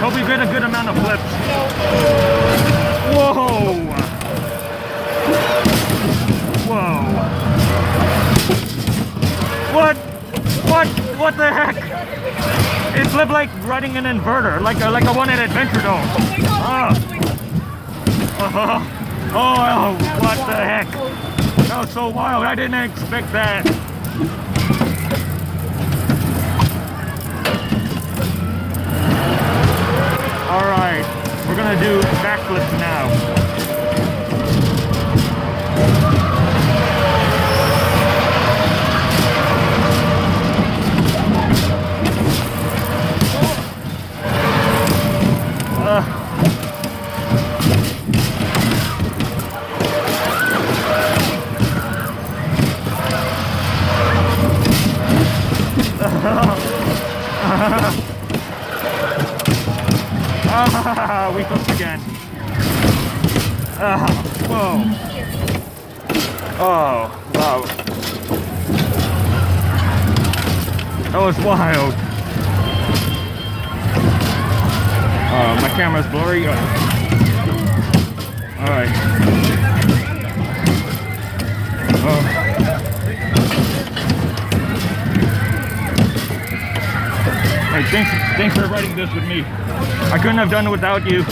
Hope you get a good amount of flips. Whoa! Whoa! What the heck? It flipped like riding an inverter, like a one at Adventure Dome. Oh, what the heck? That was so wild. I didn't expect that. Alright, we're gonna do backflips now. We flipped again. Whoa. Oh, wow. That was wild. My camera's blurry. Alright. Hey, thanks for riding this with me. I couldn't have done it without you.